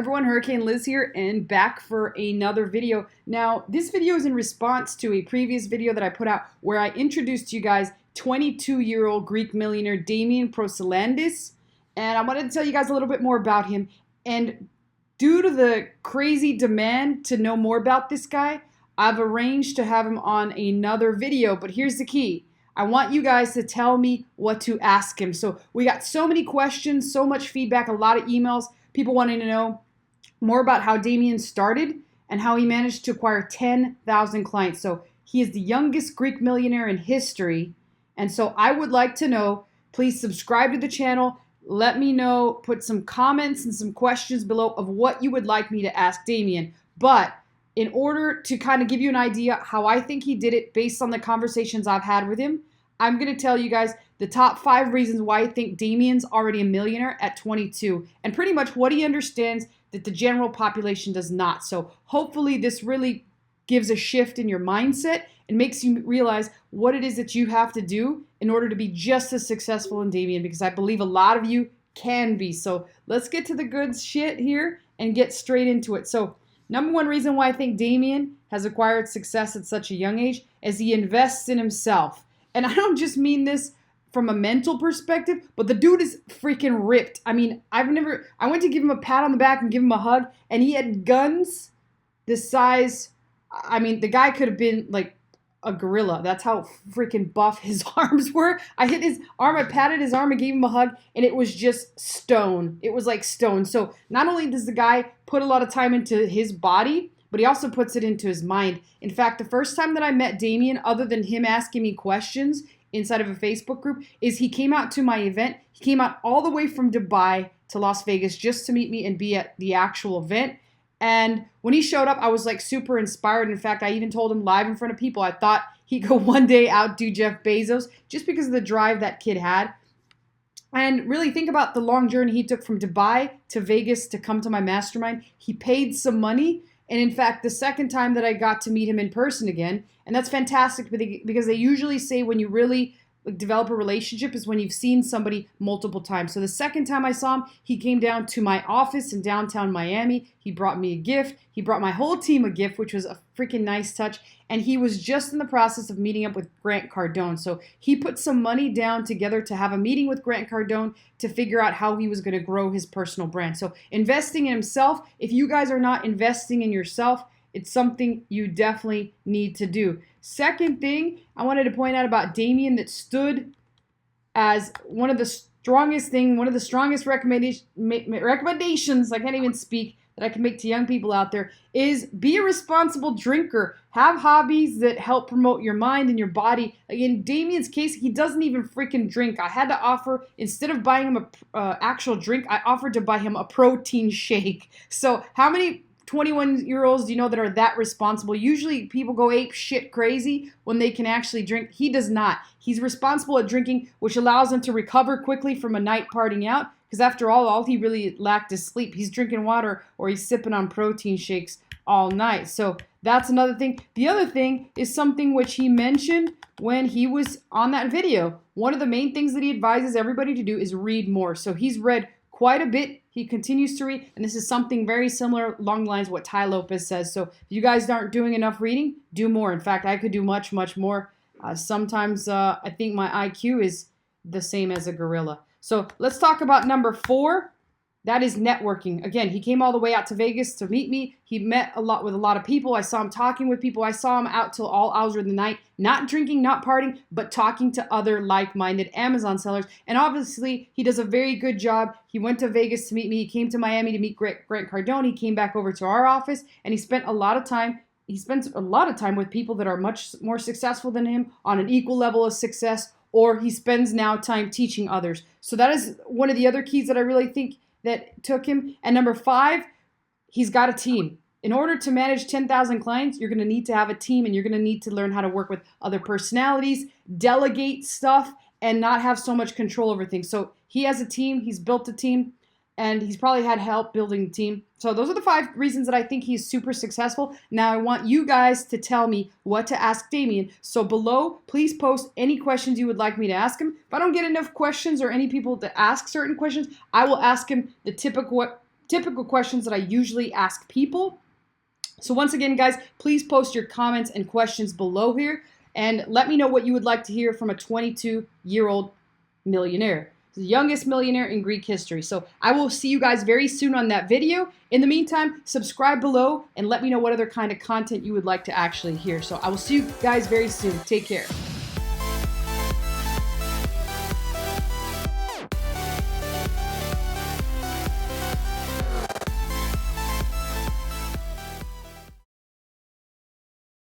everyone, Hurricane Liz here and back for another video. Now, this video is in response to a previous video that I put out where I introduced to you guys 22-year-old Greek millionaire Damian Prosalandis, and I wanted to tell you guys a little bit more about him. And due to the crazy demand to know more about this guy, I've arranged to have him on another video, but here's the key. I want you guys to tell me what to ask him. So we got so many questions, so much feedback, a lot of emails, people wanting to know more about how Damian started and how he managed to acquire 10,000 clients. So he is the youngest Greek millionaire in history. And so I would like to know, please subscribe to the channel. Let me know, put some comments and some questions below of what you would like me to ask Damian. But in order to kind of give you an idea how I think he did it based on the conversations I've had with him, I'm going to tell you guys the top 5 reasons why I think Damian's already a millionaire at 22 and pretty much what he understands that the general population does not. So hopefully this really gives a shift in your mindset and makes you realize what it is that you have to do in order to be just as successful in Damian, because I believe a lot of you can be. So let's get to the good shit here and get straight into it. So number one reason why I think Damian has acquired success at such a young age is he invests in himself. And I don't just mean this from a mental perspective, but the dude is freaking ripped. I mean, I went to give him a pat on the back and give him a hug, and he had guns the size, I mean, the guy could have been like a gorilla. That's how freaking buff his arms were. I hit his arm, I patted his arm and gave him a hug, and it was just stone. It was like stone. So not only does the guy put a lot of time into his body, but he also puts it into his mind. In fact, the first time that I met Damian, other than him asking me questions inside of a Facebook group, is he came out to my event. He came out all the way from Dubai to Las Vegas just to meet me and be at the actual event. And when he showed up, I was like super inspired. In fact, I even told him live in front of people, I thought he'd go one day outdo Jeff Bezos just because of the drive that kid had. And really think about the long journey he took from Dubai to Vegas to come to my mastermind. He paid some money. And in fact, the second time that I got to meet him in person again, and that's fantastic because they usually say when you really develop a relationship is when you've seen somebody multiple times. So the second time I saw him, he came down to my office in downtown Miami. He brought me a gift. He brought my whole team a gift, which was a freaking nice touch. And he was just in the process of meeting up with Grant Cardone. So he put some money down together to have a meeting with Grant Cardone to figure out how he was going to grow his personal brand. So investing in himself, if you guys are not investing in yourself, it's something you definitely need to do. Second thing I wanted to point out about Damian that stood as one of the strongest recommendations, I can't even speak, that I can make to young people out there is be a responsible drinker. Have hobbies that help promote your mind and your body. Like in Damian's case, he doesn't even freaking drink. I had to offer, instead of buying him a actual drink, I offered to buy him a protein shake. So how many 21-year-olds do you know that are that responsible? Usually people go ape shit crazy when they can actually drink. He does not. He's responsible at drinking, which allows him to recover quickly from a night partying out. Because after all he really lacked is sleep. He's drinking water or he's sipping on protein shakes all night. So that's another thing. The other thing is something which he mentioned when he was on that video. One of the main things that he advises everybody to do is read more. So he's read quite a bit. He continues to read, and this is something very similar along the lines of what Tai Lopez says. So if you guys aren't doing enough reading, do more. In fact, I could do much, much more. Sometimes I think my IQ is the same as a gorilla. So let's talk about number 4. That is networking. Again, he came all the way out to Vegas to meet me. He met with a lot of people. I saw him talking with people. I saw him out till all hours of the night, not drinking, not partying, but talking to other like-minded Amazon sellers. And obviously, he does a very good job. He went to Vegas to meet me. He came to Miami to meet Grant Cardone. He came back over to our office, and he spent a lot of time. He spends a lot of time with people that are much more successful than him on an equal level of success, or he spends now time teaching others. So that is one of the other keys that I really think that took him. And number 5, he's got a team. In order to manage 10,000 clients, you're going to need to have a team, and you're going to need to learn how to work with other personalities, delegate stuff, and not have so much control over things. So he has a team. He's built a team, and he's probably had help building the team. So those are the 5 reasons that I think he's super successful. Now I want you guys to tell me what to ask Damian. So below, please post any questions you would like me to ask him. If I don't get enough questions or any people to ask certain questions, I will ask him the typical typical questions that I usually ask people. So once again, guys, please post your comments and questions below here and let me know what you would like to hear from a 22-year-old millionaire, the youngest millionaire in Greek history. So I will see you guys very soon on that video. In the meantime, subscribe below and let me know what other kind of content you would like to actually hear. So I will see you guys very soon. Take care.